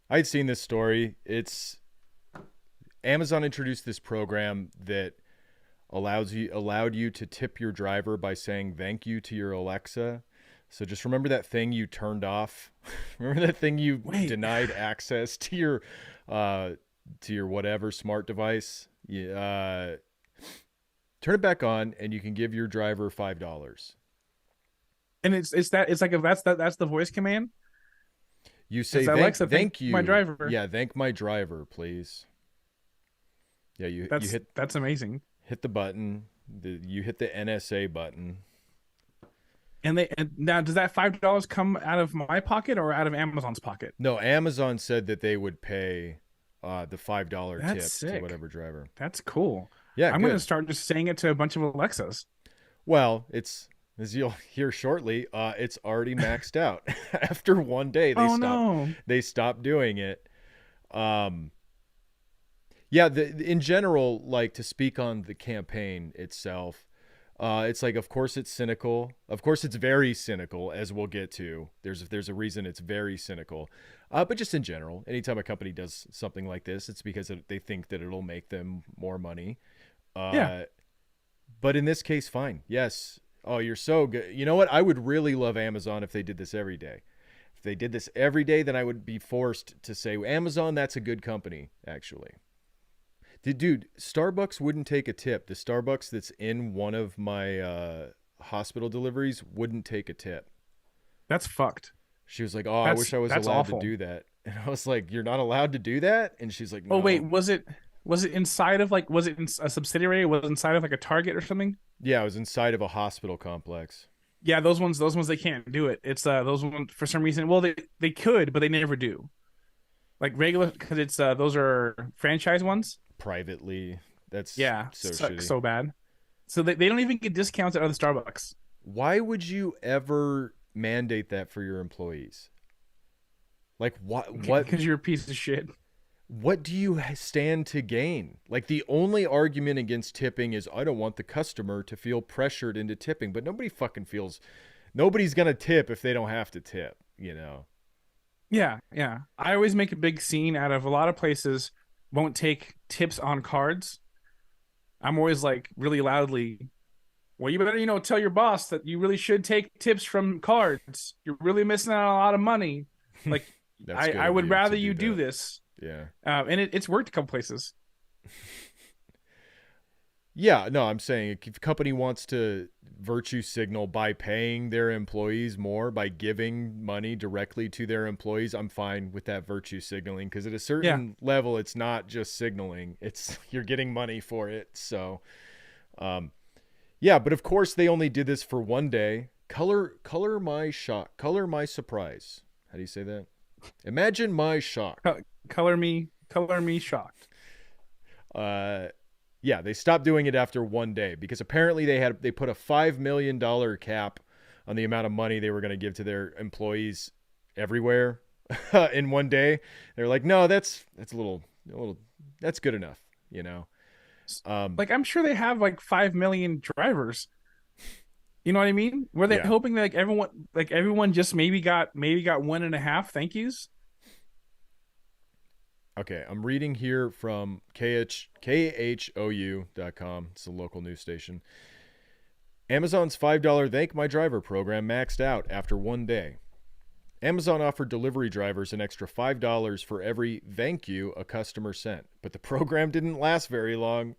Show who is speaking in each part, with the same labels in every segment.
Speaker 1: I'd seen this story. It's Amazon introduced this program that allowed you to tip your driver by saying thank you to your Alexa. So just remember that thing you turned off. Remember that thing you
Speaker 2: Wait,
Speaker 1: denied access uh to your whatever smart device. Yeah, turn it back on, and you can give your driver $5.
Speaker 2: and it's like if that's the voice command.
Speaker 1: You
Speaker 2: It's
Speaker 1: say
Speaker 2: Alexa, thank
Speaker 1: thank
Speaker 2: my
Speaker 1: you.
Speaker 2: driver.
Speaker 1: Yeah, thank my driver, please. Yeah, you
Speaker 2: That's amazing.
Speaker 1: hit the button. You hit the NSA button.
Speaker 2: And now does that $5 come out of my pocket or out of Amazon's pocket?
Speaker 1: No, Amazon said that they would pay the $5
Speaker 2: That's
Speaker 1: tip to
Speaker 2: sick.
Speaker 1: whatever driver.
Speaker 2: That's cool.
Speaker 1: Yeah,
Speaker 2: I'm gonna
Speaker 1: good.
Speaker 2: start just saying it to a bunch of Alexas.
Speaker 1: Well, it's as you'll hear shortly, it's already maxed out. After one day,
Speaker 2: Oh no.
Speaker 1: they stopped doing it. Um, yeah, in general, like to speak on the campaign itself, it's like, of course, it's cynical. Of course, it's very cynical, as we'll get to. There's a reason it's very cynical. But just in general, anytime a company does something like this, it's because they think that it'll make them more money.
Speaker 2: Yeah.
Speaker 1: Uh, but in this case, fine. Yes. Oh, you're so good. You know what? I would really love Amazon if they did this every day. If they did this every day, then I would be forced to say, Amazon, that's a good company, actually. Dude, Starbucks wouldn't take a tip. The Starbucks that's in one of my hospital deliveries wouldn't take a tip.
Speaker 2: That's fucked.
Speaker 1: She was like, "Oh, I wish I was
Speaker 2: That's
Speaker 1: allowed to
Speaker 2: awful.
Speaker 1: do that." And I was like, "You're not allowed to do that?" And she's like,
Speaker 2: Oh wait,
Speaker 1: "No."
Speaker 2: was it inside of like was it in a subsidiary? Was it inside of like a Target or something?
Speaker 1: Yeah, I was inside of a hospital complex.
Speaker 2: Yeah, those ones they can't do it. It's those ones for some reason. Well, they could, but they never do. Like regular because it's those are franchise ones.
Speaker 1: Privately. That's
Speaker 2: Yeah,
Speaker 1: so
Speaker 2: sucks
Speaker 1: shitty.
Speaker 2: so bad. So they don't even get discounts at other Starbucks.
Speaker 1: Why would you ever mandate that for your employees? Like
Speaker 2: Because you're a piece of shit.
Speaker 1: what do you stand to gain? Like the only argument against tipping is I don't want the customer to feel pressured into tipping, but nobody's going to tip if they don't have to tip, you know.
Speaker 2: Yeah, yeah. I always make a big scene out of a lot of places won't take tips on cards. I'm always like really loudly, well, you better, tell your boss that you really should take tips from cards. You're really missing out on a lot of money. Like,
Speaker 1: That's
Speaker 2: I,
Speaker 1: good
Speaker 2: I
Speaker 1: of
Speaker 2: would
Speaker 1: you
Speaker 2: rather
Speaker 1: to
Speaker 2: you
Speaker 1: do
Speaker 2: do
Speaker 1: that.
Speaker 2: this.
Speaker 1: Yeah.
Speaker 2: And it's worked a couple places.
Speaker 1: Yeah, no, I'm saying if a company wants to virtue signal by paying their employees more, by giving money directly to their employees, I'm fine with that virtue signaling because at a
Speaker 2: Yeah.
Speaker 1: certain level, it's not just signaling; it's you're getting money for it. So, um, yeah, but of course they only did this for one day. Color my shock, color my surprise. How do you say that? Imagine my shock.
Speaker 2: Co- color me shocked.
Speaker 1: Uh, yeah, they stopped doing it after one day because apparently they put a $5 million cap on the amount of money they were going to give to their employees everywhere in one day. They're like, no, that's a little that's good enough, you know. Um,
Speaker 2: Like, I'm sure they have like 5 million drivers. You know what I mean? Were they
Speaker 1: yeah.
Speaker 2: hoping that like everyone just maybe got one and a half thank yous?
Speaker 1: Okay, I'm reading here from khou.com. It's a local news station. Amazon's $5 Thank My Driver program maxed out after one day. Amazon offered delivery drivers an extra $5 for every thank you a customer sent, but the program didn't last very long.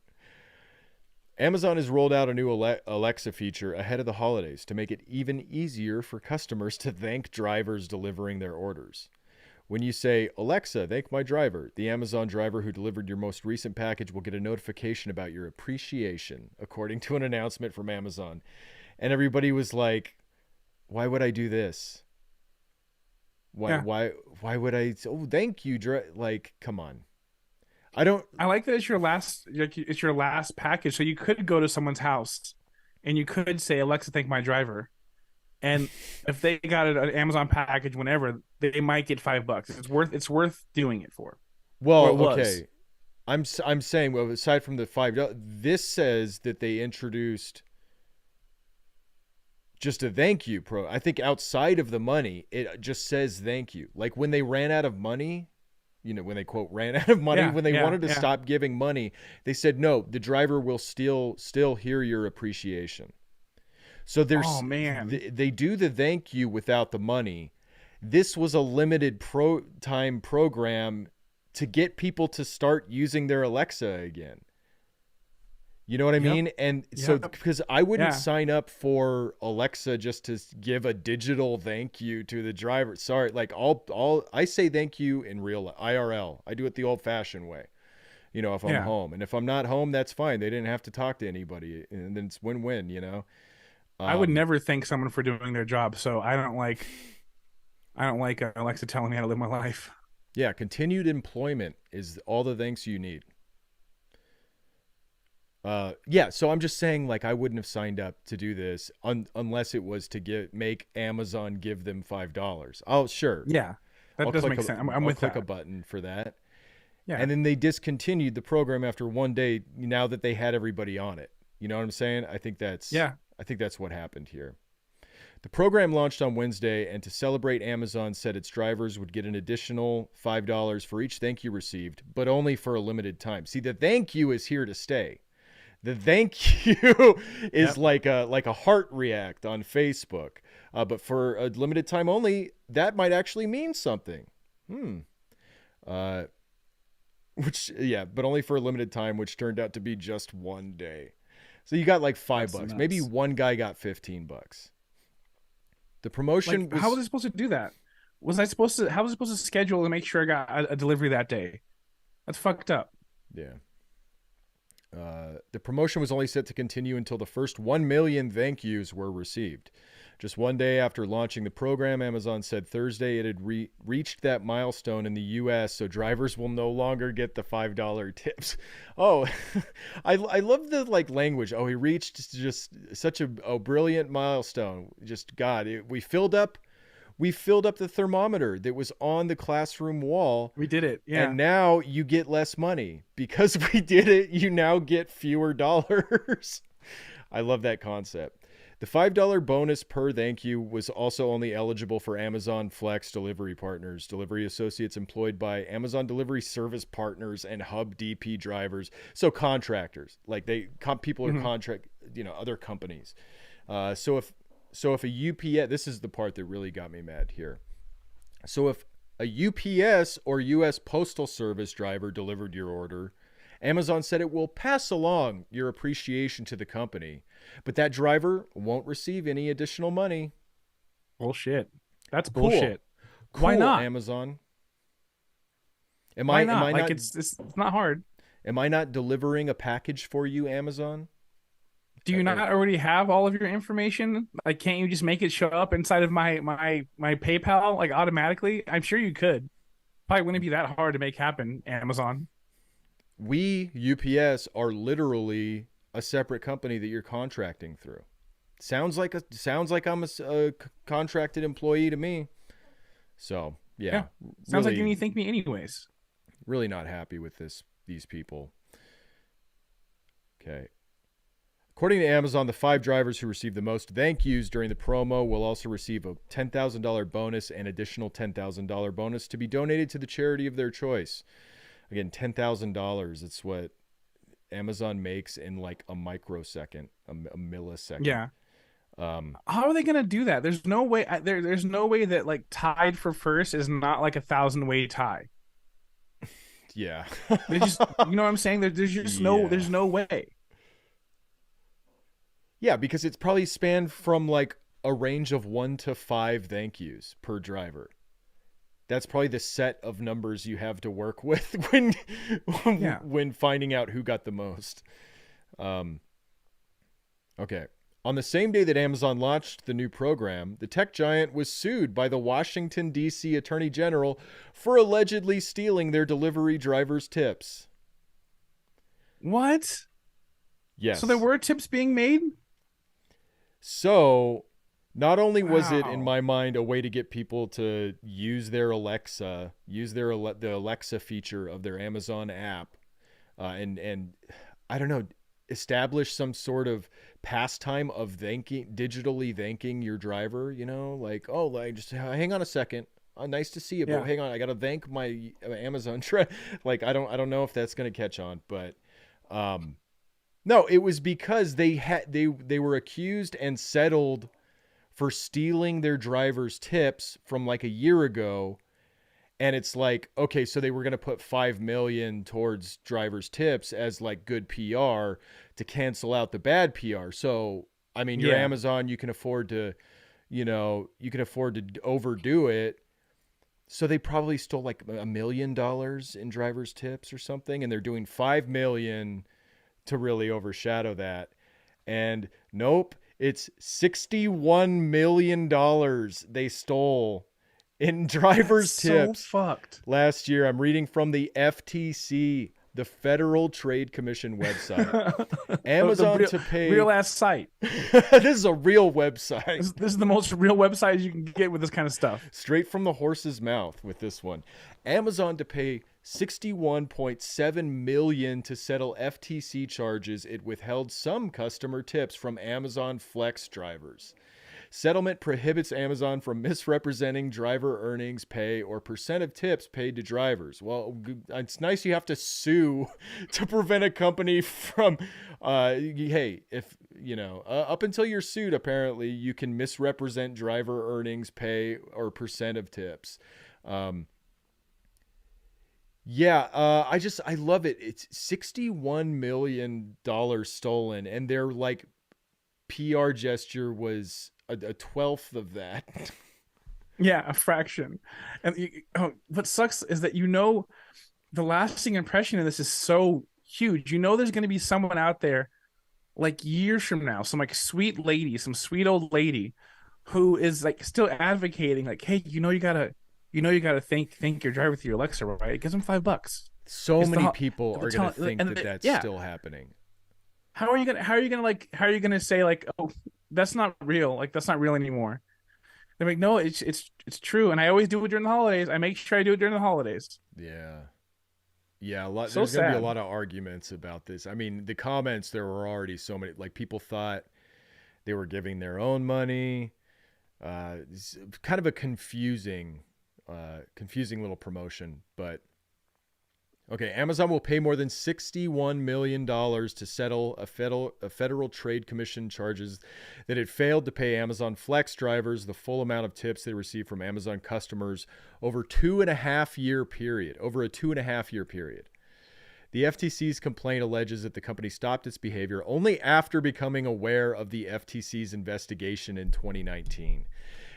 Speaker 1: Amazon has rolled out a new Alexa feature ahead of the holidays to make it even easier for customers to thank drivers delivering their orders. When you say, Alexa, thank my driver, the Amazon driver who delivered your most recent package will get a notification about your appreciation, according to an announcement from Amazon. And everybody was like, why would I do this? Why,
Speaker 2: Yeah.
Speaker 1: why, why would I? Oh, thank you. Like, come on. I don't.
Speaker 2: I like that it's your last package. So you could go to someone's house and you could say, Alexa, thank my driver. And if they got an Amazon package whenever, they might get $5. It's worth doing it for. Or
Speaker 1: Well,
Speaker 2: it was.
Speaker 1: okay. I'm saying, well, aside from the $5, this says that they introduced just a thank you pro. I think outside of the money, it just says thank you. Like when they ran out of money, when they quote ran out of money,
Speaker 2: Yeah,
Speaker 1: when they
Speaker 2: yeah,
Speaker 1: wanted to
Speaker 2: yeah.
Speaker 1: stop giving money, they said, no, the driver will still hear your appreciation. So
Speaker 2: Oh
Speaker 1: there's
Speaker 2: man.
Speaker 1: they do the thank you without the money. This was a limited time program to get people to start using their Alexa again. You know what I
Speaker 2: Yep.
Speaker 1: mean? And so,
Speaker 2: Yep.
Speaker 1: because I wouldn't
Speaker 2: Yeah.
Speaker 1: sign up for Alexa just to give a digital thank you to the driver. Sorry, like all I say thank you in real IRL. I do it the old fashioned way. If I'm
Speaker 2: Yeah.
Speaker 1: home, and if I'm not home, that's fine. They didn't have to talk to anybody, and then it's win-win.
Speaker 2: I would
Speaker 1: Um,
Speaker 2: never thank someone for doing their job, so I don't like Alexa telling me how to live my life.
Speaker 1: yeah, continued employment is all the thanks you need. Yeah, so I'm just saying, like, I wouldn't have signed up to do this unless it was to make Amazon give them $5. Oh, sure,
Speaker 2: Yeah. That
Speaker 1: I'll
Speaker 2: does
Speaker 1: click
Speaker 2: make
Speaker 1: a
Speaker 2: sense. I'm
Speaker 1: I'll
Speaker 2: with
Speaker 1: click a
Speaker 2: that.
Speaker 1: button for that.
Speaker 2: Yeah.
Speaker 1: And then they discontinued the program after one day. Now that they had everybody on it, you know what I'm saying?
Speaker 2: Yeah.
Speaker 1: I think that's what happened here. The program launched on Wednesday, and to celebrate, Amazon said its drivers would get an additional $5 for each thank you received, but only for a limited time. See, the thank you is here to stay. The thank you is
Speaker 2: Yep.
Speaker 1: like a heart react on Facebook, but for a limited time only, that might actually mean something. Hmm. Uh, which yeah, but only for a limited time, which turned out to be just one day. So you got like five
Speaker 2: That's
Speaker 1: bucks. Maybe
Speaker 2: nuts.
Speaker 1: one guy got $15. The
Speaker 2: Like,
Speaker 1: promotion
Speaker 2: how was
Speaker 1: was
Speaker 2: I supposed to do that? How was I supposed to schedule to make sure I got a delivery that day? That's fucked up.
Speaker 1: yeah. The promotion was only set to continue until the first 1 million thank yous were received. Just one day after launching the program, Amazon said Thursday it had reached that milestone in the U.S., so drivers will no longer get the $5 tips. Oh, I love the language. Oh, he reached just such a brilliant milestone. Just God, we filled up the thermometer that was on the classroom wall,
Speaker 2: We did it.
Speaker 1: and
Speaker 2: Yeah.
Speaker 1: now you get less money because we did it. You now get fewer dollars. I love that concept. The $5 bonus per thank you was also only eligible for Amazon Flex delivery partners, delivery associates employed by Amazon Delivery Service Partners, and Hub DP drivers. So contractors, like people are
Speaker 2: Hmm.
Speaker 1: contract, other companies. So if a UPS, this is the part that really got me mad here. So if a UPS or US Postal Service driver delivered your order, Amazon said it will pass along your appreciation to the company, but that driver won't receive any additional money.
Speaker 2: Bullshit. That's
Speaker 1: Cool.
Speaker 2: bullshit. Why
Speaker 1: Cool,
Speaker 2: not?
Speaker 1: Amazon. Am I
Speaker 2: Why
Speaker 1: am
Speaker 2: not?
Speaker 1: I
Speaker 2: Like
Speaker 1: not
Speaker 2: it's not hard.
Speaker 1: am I not delivering a package for you, Amazon?
Speaker 2: Do you not already have all of your information? Like, can't you just make it show up inside of my PayPal like automatically? I'm sure you could. Probably wouldn't be that hard to make happen, Amazon.
Speaker 1: We UPS are literally a separate company that you're contracting through. Sounds like I'm a contracted employee to me. So
Speaker 2: Yeah.
Speaker 1: yeah,
Speaker 2: Sounds like you
Speaker 1: really,
Speaker 2: need to thank me anyways.
Speaker 1: really not happy with these people. Okay. According to Amazon, the 5 drivers who received the most thank yous during the promo will also receive a $10,000 bonus and additional $10,000 bonus to be donated to the charity of their choice. Again, $10,000. It's what Amazon makes in like a microsecond, a millisecond.
Speaker 2: Yeah.
Speaker 1: Um,
Speaker 2: How are they gonna do that? There's no way. There's no way that like tied for first is not like a 1,000 way tie.
Speaker 1: yeah.
Speaker 2: They just, you know what I'm saying? There's just
Speaker 1: Yeah.
Speaker 2: there's no way.
Speaker 1: Yeah, because it's probably spanned from like a range of 1 to 5 thank yous per driver. That's probably the set of numbers you have to work with
Speaker 2: Yeah.
Speaker 1: when finding out who got the most. Um, okay. On the same day that Amazon launched the new program, the tech giant was sued by the Washington, D.C. Attorney General for allegedly stealing their delivery drivers' tips.
Speaker 2: What? So there
Speaker 1: Yes.
Speaker 2: were tips being made?
Speaker 1: So, not only was it in
Speaker 2: Wow.
Speaker 1: my mind a way to get people to use their Alexa, use the Alexa feature of their Amazon app, and I don't know, establish some sort of pastime of digitally thanking your driver. Like, oh, like just hang on a second, nice to see you, but
Speaker 2: Yeah.
Speaker 1: hang on, I got to thank my Amazon like I don't know if that's going to catch on, but no, it was because they were accused and settled for stealing their drivers' tips from like a year ago. And it's like, okay, so they were going to put 5 million towards drivers' tips as like good PR to cancel out the bad PR. So, I mean, you're
Speaker 2: Yeah.
Speaker 1: Amazon, you can afford to, you can afford to overdo it. So they probably stole like $1 million in drivers' tips or something, and they're doing 5 million to really overshadow that. And nope, it's $61 million they stole in
Speaker 2: That's
Speaker 1: drivers'
Speaker 2: so
Speaker 1: tips
Speaker 2: fucked.
Speaker 1: last year. I'm reading from the FTC, the Federal Trade Commission website.
Speaker 2: The
Speaker 1: Amazon to pay.
Speaker 2: real ass site.
Speaker 1: This is a real website.
Speaker 2: This is the most real website you can get with this kind of stuff.
Speaker 1: Straight from the horse's mouth with this one. Amazon to pay 61.7 million to settle FTC charges it withheld some customer tips from Amazon Flex drivers. Settlement prohibits Amazon from misrepresenting driver earnings, pay, or percent of tips paid to drivers. Well, it's nice you have to sue to prevent a company from, hey, if, up until you're sued, apparently, you can misrepresent driver earnings, pay, or percent of tips. I love it. It's $61 million stolen, and their like PR gesture was a twelfth of that.
Speaker 2: Yeah, a fraction. And what sucks is that the lasting impression of this is so huge. There's going to be someone out there like years from now, some like sweet lady, some sweet old lady who is like still advocating like, hey, you gotta thank your driver with your Alexa, right? It gives them $5.
Speaker 1: So
Speaker 2: It's
Speaker 1: many people are going to think
Speaker 2: and
Speaker 1: that's
Speaker 2: yeah.
Speaker 1: still happening.
Speaker 2: How are you gonna say like, oh, that's not real, like that's not real anymore? They're like, no, it's true, and I always do it during the holidays. I make sure I do it during the holidays.
Speaker 1: Yeah. Yeah, a lot.
Speaker 2: So
Speaker 1: There's going to be a
Speaker 2: sad.
Speaker 1: lot of arguments about this. I mean, the comments, there were already so many. Like, people thought they were giving their own money. It's kind of a confusing little promotion. But okay, Amazon will pay more than $61 million to settle a federal trade commission charges that it failed to pay Amazon Flex drivers the full amount of tips they received from Amazon customers over a 2.5-year period. The FTC's complaint alleges that the company stopped its behavior only after becoming aware of the FTC's investigation in 2019.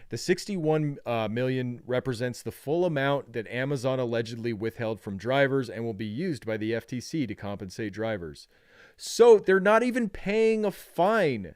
Speaker 1: The 61 million represents the full amount that Amazon allegedly withheld from drivers and will be used by the FTC to compensate drivers. So they're not even paying a fine.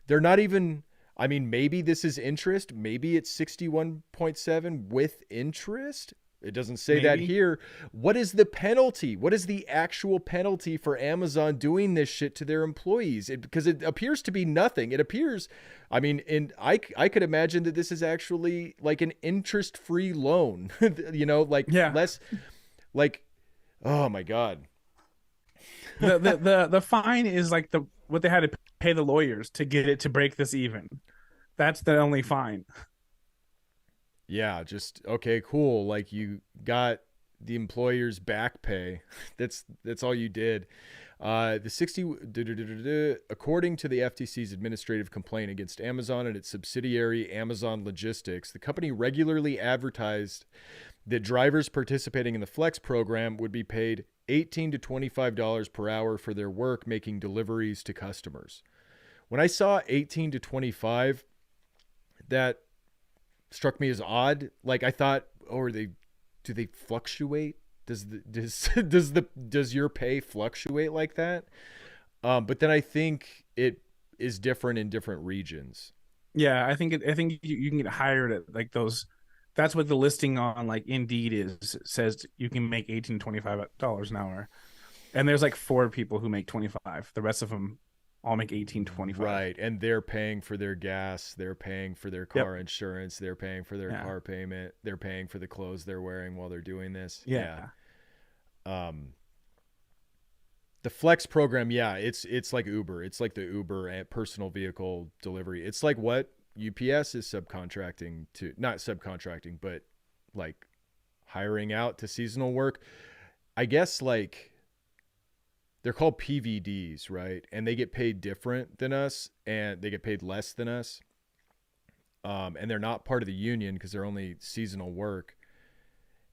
Speaker 1: They're not even, I mean, maybe this is interest. Maybe it's 61.7 with interest. It doesn't say that
Speaker 2: Maybe.
Speaker 1: here. What is the penalty? What is the actual penalty for Amazon doing this shit to their employees? Because it appears to be nothing. It appears, I mean, and I could imagine that this is actually like an interest-free loan, like
Speaker 2: Yeah.
Speaker 1: less, like, oh my God.
Speaker 2: The fine is like what they had to pay the lawyers to get it to break this even. That's the only fine.
Speaker 1: Yeah, just okay, cool. Like you got the employer's back pay. That's all you did. The 60 according to the FTC's administrative complaint against Amazon and its subsidiary Amazon Logistics, the company regularly advertised that drivers participating in the Flex program would be paid $18 to $25 per hour for their work making deliveries to customers. When I saw 18 to 25, that struck me as odd. Like I thought, oh, do they fluctuate? Does your pay fluctuate like that? But then I think it is different in different regions.
Speaker 2: Yeah, I think you can get hired at like those. That's what the listing on like Indeed is. It says you can make $18 to $25 an hour, and there's like 4 people who make 25. The rest of them all make 18 to 25.
Speaker 1: Right, and they're paying for their gas, they're paying for their
Speaker 2: Yep.
Speaker 1: car insurance, they're paying for their car payment, they're paying for the clothes they're wearing while they're doing this.
Speaker 2: Yeah.
Speaker 1: The Flex program, yeah, it's like Uber. It's like the Uber personal vehicle delivery. It's like what UPS is subcontracting to, not subcontracting, but like hiring out to seasonal work. I guess like they're called PVDs, right? And they get paid different than us, and they get paid less than us. And they're not part of the union because they're only seasonal work.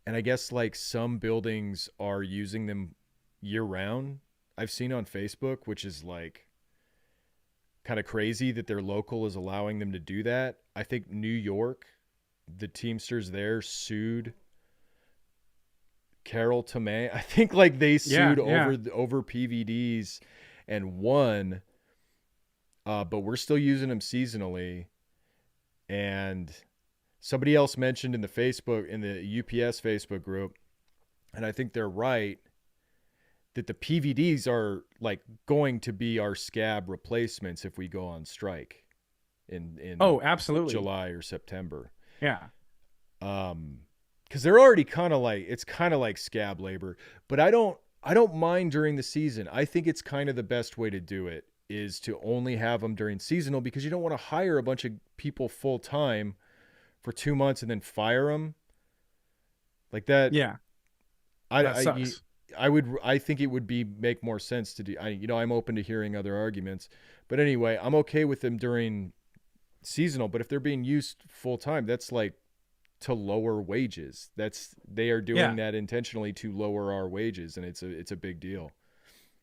Speaker 1: And I guess like some buildings are using them year round. I've seen on Facebook, which is like kind of crazy that their local is allowing them to do that. I think New York, the Teamsters there sued Carol Tomei. I think like they
Speaker 2: Yeah,
Speaker 1: sued
Speaker 2: yeah.
Speaker 1: over PVDs and won, but we're still using them seasonally. And somebody else mentioned in the UPS Facebook group, and I think they're right, that the PVDs are like going to be our scab replacements if we go on strike in
Speaker 2: Oh, absolutely.
Speaker 1: July or September.
Speaker 2: Yeah.
Speaker 1: Because they're already kind of like, it's kind of like scab labor, but I don't mind during the season. I think it's kind of the best way to do it is to only have them during seasonal, because you don't want to hire a bunch of people full time for 2 months and then fire them like that.
Speaker 2: Yeah.
Speaker 1: I,
Speaker 2: That
Speaker 1: I,
Speaker 2: sucks.
Speaker 1: I think it would make more sense to do. I'm open to hearing other arguments, but anyway, I'm okay with them during seasonal. But if they're being used full time, that's like to lower wages. They are doing
Speaker 2: Yeah.
Speaker 1: that intentionally to lower our wages, and it's a big deal.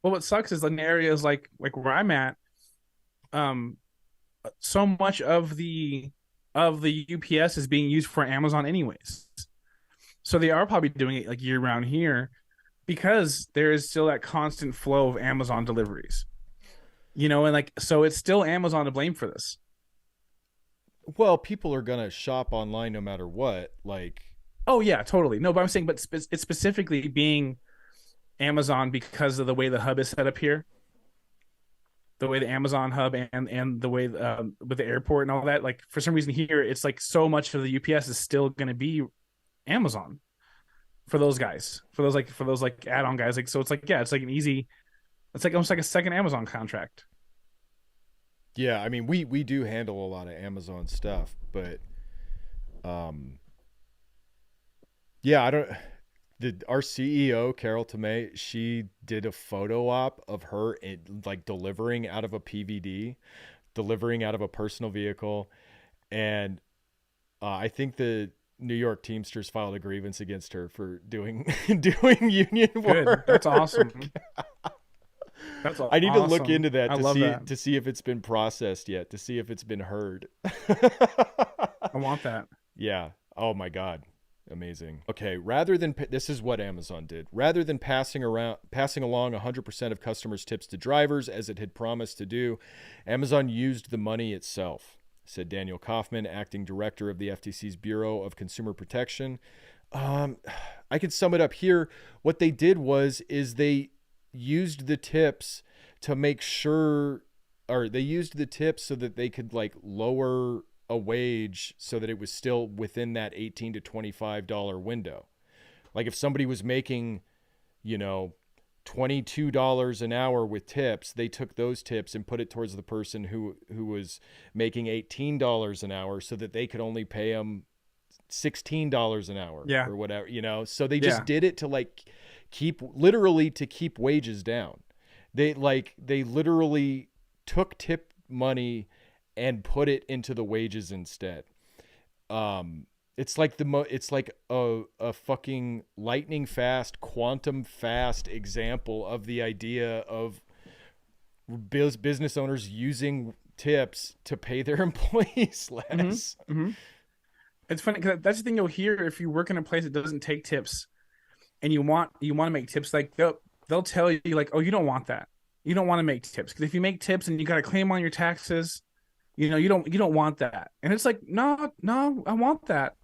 Speaker 2: Well, what sucks is in areas like where I'm at, um, so much of the UPS is being used for Amazon anyways. So they are probably doing it like year round here because there is still that constant flow of Amazon deliveries. And like so it's still Amazon to blame for this.
Speaker 1: Well, people are gonna shop online no matter what. Like,
Speaker 2: Oh yeah, totally. No, but I'm saying it's specifically being Amazon because of the way the hub is set up here. The way the Amazon hub and the way with the airport and all that, like for some reason here, it's like so much of the UPS is still going to be Amazon for those guys, for those like add-on guys. Like so, it's like yeah, it's like it's like almost like a second Amazon contract.
Speaker 1: yeah, I mean, we do handle a lot of Amazon stuff, but um, yeah, I don't. Our CEO Carol Tomei, she did a photo op of her like delivering out of a PVD, delivering out of a personal vehicle, and I think the New York Teamsters filed a grievance against her for doing doing union
Speaker 2: Good, that's
Speaker 1: work.
Speaker 2: awesome. That's
Speaker 1: I need to look
Speaker 2: awesome.
Speaker 1: into that
Speaker 2: I love that.
Speaker 1: to see if it's been processed yet, to see if it's been heard.
Speaker 2: I want that.
Speaker 1: Yeah. Oh my God. Amazing. Okay, this is what Amazon did. Rather than passing along 100% of customers' tips to drivers as it had promised to do, Amazon used the money itself, said Daniel Kaufman, acting director of the FTC's Bureau of Consumer Protection. I could sum it up here. What they did is they used the tips to make sure, or they used the tips so that they could like lower a wage so that it was still within that $18 to $25 window. Like if somebody was making, $22 an hour with tips, they took those tips and put it towards the person who was making $18 an hour so that they could only pay them $16 an hour
Speaker 2: Yeah,
Speaker 1: or whatever, So they just
Speaker 2: yeah,
Speaker 1: did it to like keep wages down. They literally took tip money and put it into the wages instead. It's like it's like a fucking lightning fast, quantum fast example of the idea of business owners using tips to pay their employees less.
Speaker 2: mm-hmm. Mm-hmm. It's funny because that's the thing you'll hear if you work in a place that doesn't take tips and you want to make tips. Like they'll tell you like, oh, you don't want that. You don't want to make tips because if you make tips and you got to claim on your taxes, you don't want that. And it's like no, I want that.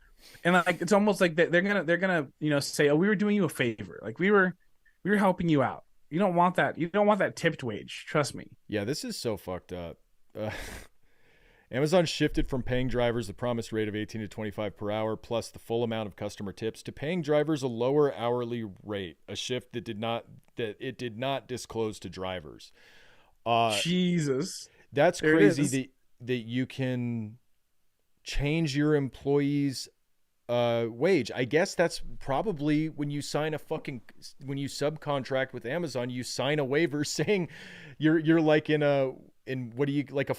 Speaker 2: And like it's almost like they're gonna say, oh, we were doing you a favor, like we were helping you out. You don't want that. You don't want that tipped wage. Trust me.
Speaker 1: Yeah, this is so fucked up. Uh, Amazon shifted from paying drivers the promised rate of 18 to 25 per hour plus the full amount of customer tips to paying drivers a lower hourly rate, a shift that it did not disclose to drivers.
Speaker 2: Jesus,
Speaker 1: That's
Speaker 2: there it
Speaker 1: crazy
Speaker 2: is.
Speaker 1: that you can change your employees' wage. I guess that's probably when you when you subcontract with Amazon, you sign a waiver saying you're like in what do you like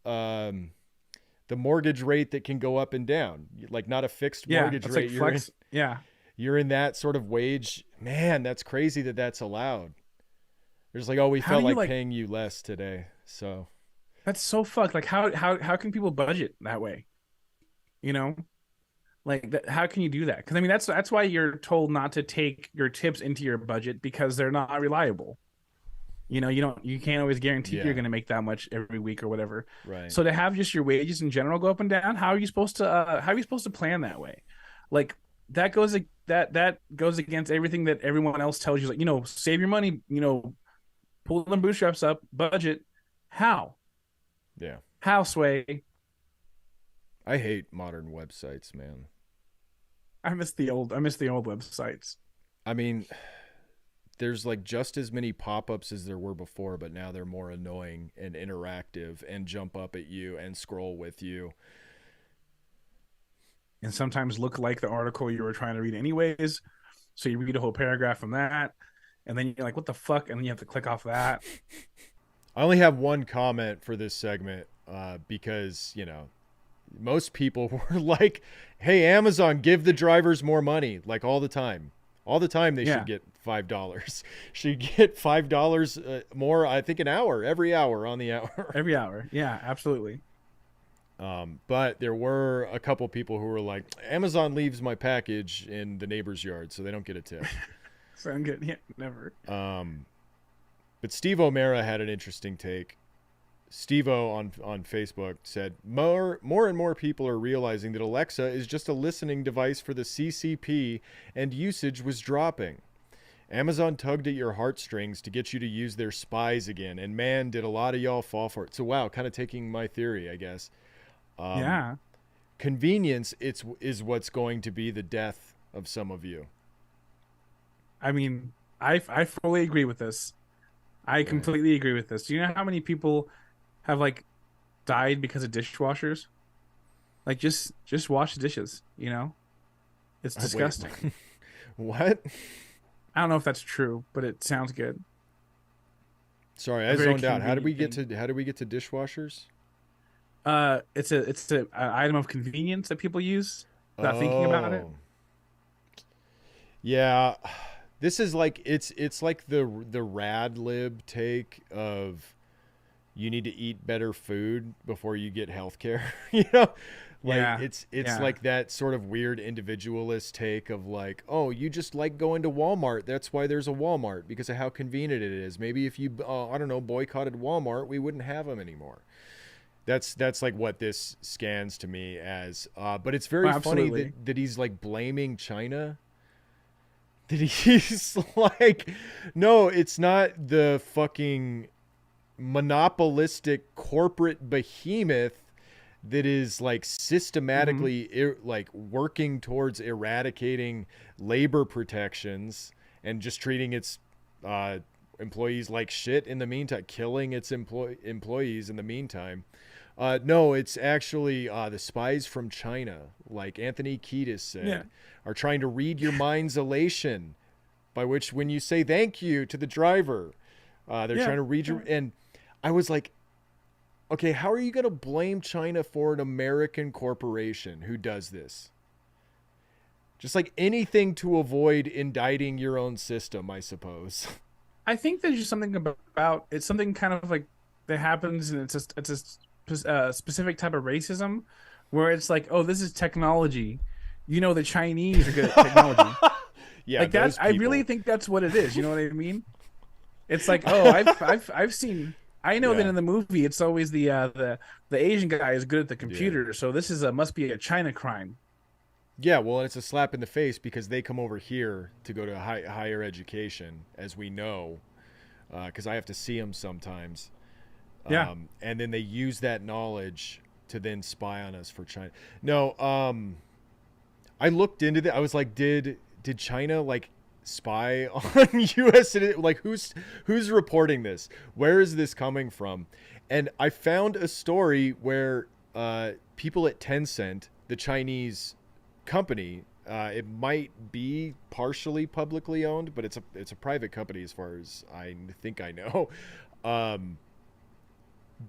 Speaker 1: the mortgage rate that can go up and down, like not a fixed
Speaker 2: Yeah,
Speaker 1: mortgage
Speaker 2: that's
Speaker 1: rate.
Speaker 2: like flex. Yeah,
Speaker 1: You're in that sort of wage. Man, that's crazy that that's allowed. They're just like, oh, we
Speaker 2: how
Speaker 1: felt
Speaker 2: do you
Speaker 1: like
Speaker 2: like?
Speaker 1: paying you less today, so
Speaker 2: That's so fucked. Like how can people budget that way? You know, like that, how can you do that? Because I mean, that's why you're told not to take your tips into your budget because they're not reliable. You can't always guarantee you're
Speaker 1: yeah,
Speaker 2: going to make that much every week or whatever.
Speaker 1: right.
Speaker 2: So to have just your wages in general go up and down, how are you supposed to plan that way? Like that goes against everything that everyone else tells you. Like, save your money, pull them bootstraps up, budget. How?
Speaker 1: Yeah.
Speaker 2: How, Sway?
Speaker 1: I hate modern websites, man.
Speaker 2: I miss the old websites.
Speaker 1: I mean, there's like just as many pop-ups as there were before, but now they're more annoying and interactive and jump up at you and scroll with you.
Speaker 2: And sometimes look like the article you were trying to read anyways. So you read a whole paragraph from that, and then you're like, what the fuck? And then you have to click off that.
Speaker 1: I only have one comment for this segment because, most people were like, hey, Amazon, give the drivers more money, like all the time. All the time they
Speaker 2: Yeah.
Speaker 1: should get $5. Should get $5 more, I think, an hour, every hour on the hour.
Speaker 2: Every hour. Yeah, absolutely.
Speaker 1: But there were a couple people who were like, Amazon leaves my package in the neighbor's yard, so they don't get a tip.
Speaker 2: Sound good. Yeah, never.
Speaker 1: But Steve O'Mara had an interesting take. Steve-O on Facebook said, more and more people are realizing that Alexa is just a listening device for the CCP and usage was dropping. Amazon tugged at your heartstrings to get you to use their spies again, and man, did a lot of y'all fall for it. So wow, kind of taking my theory, I guess.
Speaker 2: Yeah.
Speaker 1: Convenience is what's going to be the death of some of you.
Speaker 2: I mean, I fully agree with this. I
Speaker 1: Right.
Speaker 2: completely agree with this. Do you know how many people have like died because of dishwashers? Like just wash the dishes. It's
Speaker 1: Wait.
Speaker 2: disgusting.
Speaker 1: What?
Speaker 2: I don't know if that's true, but it sounds good.
Speaker 1: Sorry,
Speaker 2: A
Speaker 1: I
Speaker 2: very
Speaker 1: zoned out. How did we
Speaker 2: convenient
Speaker 1: get to dishwashers?
Speaker 2: It's a item of convenience that people use without thinking about it.
Speaker 1: Oh. Yeah. This is like it's like the rad lib take of you need to eat better food before you get healthcare. Like
Speaker 2: Yeah.
Speaker 1: it's
Speaker 2: Yeah.
Speaker 1: like that sort of weird individualist take of like, oh, you just like going to Walmart. That's why there's a Walmart, because of how convenient it is. Maybe if you I don't know, boycotted Walmart, we wouldn't have them anymore. That's like what this scans to me as. But it's very
Speaker 2: Oh,
Speaker 1: funny
Speaker 2: absolutely.
Speaker 1: that he's like blaming China. That he's like, no, it's not the fucking monopolistic corporate behemoth that is like
Speaker 2: Hmm.
Speaker 1: systematically like working towards eradicating labor protections and just treating its uh, employees like shit in the meantime, killing its employees in the meantime. No, it's actually the spies from China, like Anthony Kiedis
Speaker 2: Yeah.
Speaker 1: said, are trying to read your mind's elation, by which when you say thank you to the driver, they're
Speaker 2: Yeah.
Speaker 1: trying to read your. And I was like, okay, how are you going to blame China for an American corporation who does this? Just like anything to avoid indicting your own system, I suppose.
Speaker 2: I think there's just something about it's something kind of like that happens, and it's a specific type of racism where it's like, oh, this is technology. The Chinese are good at technology.
Speaker 1: Yeah,
Speaker 2: Like that.
Speaker 1: those
Speaker 2: I really
Speaker 1: people.
Speaker 2: think that's what it is. You know what I mean? It's like, oh, I've seen. I know that
Speaker 1: Yeah,
Speaker 2: in the movie, it's always the Asian guy is good at the
Speaker 1: yeah.
Speaker 2: computer, so this is a must be a China crime.
Speaker 1: Yeah, well, it's a slap in the face because they come over here to go to higher education, as we know, because I have to see them sometimes.
Speaker 2: Yeah.
Speaker 1: And then they use that knowledge to then spy on us for China. No, I looked into that. I was like, did China like spy on U.S. Like who's reporting this? Where is this coming from? And I found a story where people at Tencent, the Chinese company. It might be partially publicly owned, but it's a private company as far as I think I know. Um,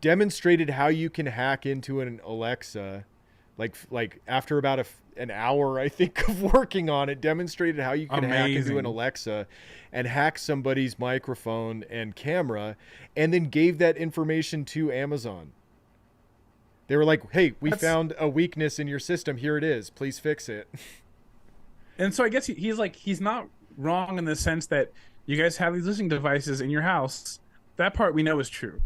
Speaker 1: Demonstrated how you can hack into an Alexa, like after about an hour I think of working on it, demonstrated how you can hack into an
Speaker 2: Amazing.
Speaker 1: Alexa and hack somebody's microphone and camera, and then gave that information to Amazon. They were like, "Hey, we
Speaker 2: That's
Speaker 1: found a weakness in your system. Here it is. Please fix it."
Speaker 2: and so I guess he's like he's not wrong in the sense that you guys have these listening devices in your house. That part we know is true.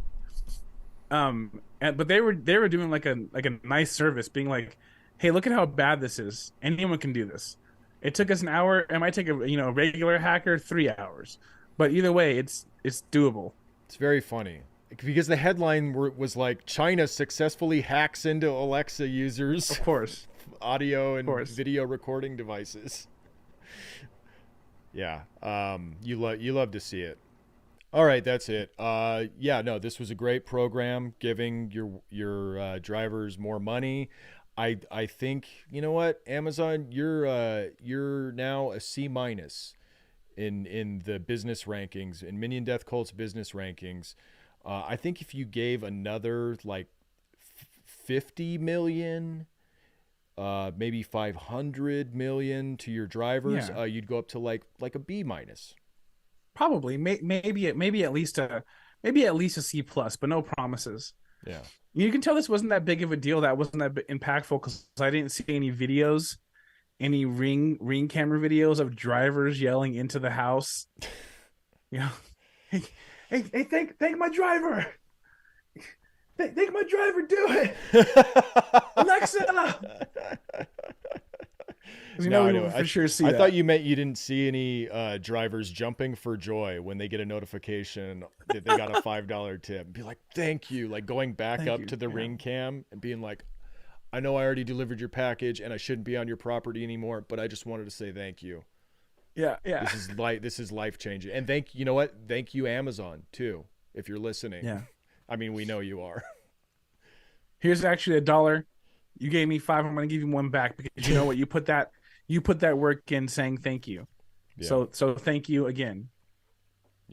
Speaker 2: But they were doing like a nice service, being like, "Hey, look at how bad this is. Anyone can do this. It took us an hour. It might take a regular hacker 3 hours, but either way, it's doable."
Speaker 1: It's very funny because the headline was like, "China successfully hacks into Alexa users'
Speaker 2: Of course,
Speaker 1: audio
Speaker 2: of
Speaker 1: and
Speaker 2: course.
Speaker 1: video recording devices." Yeah, you love to see it. All right, that's it. Yeah, no, this was a great program, giving your drivers more money. I think, you know what, Amazon, you're now a C minus in the business rankings, in Minion Death Cult's business rankings. I think if you gave another like 50 million, maybe 500 million to your drivers,
Speaker 2: Yeah,
Speaker 1: you'd go up to like a B minus.
Speaker 2: probably. Maybe at least a C plus, but no promises.
Speaker 1: Yeah.
Speaker 2: You can tell this wasn't that big of a deal. That wasn't that impactful because I didn't see any videos, any ring camera videos of drivers yelling into the house. You know, hey, hey, thank my driver. Thank my driver. Do it, Alexa. Because
Speaker 1: No, I
Speaker 2: we
Speaker 1: know.
Speaker 2: will for sure see
Speaker 1: I thought
Speaker 2: that.
Speaker 1: you meant you didn't see any drivers jumping for joy when they get a notification that they got a $5 tip. Be like, "Thank you!" Like going back
Speaker 2: Thank
Speaker 1: up
Speaker 2: you.
Speaker 1: to the
Speaker 2: Yeah,
Speaker 1: ring cam and being like, "I know I already delivered your package and I shouldn't be on your property anymore, but I just wanted to say thank you.
Speaker 2: yeah, yeah,
Speaker 1: This is life changing." And you know what? Thank you, Amazon, too, if you're listening.
Speaker 2: yeah.
Speaker 1: I mean, we know you are.
Speaker 2: Here's actually $1. You gave me five. I'm going to give you one back because you know what? You put that work in saying thank you.
Speaker 1: Yeah.
Speaker 2: So thank you again.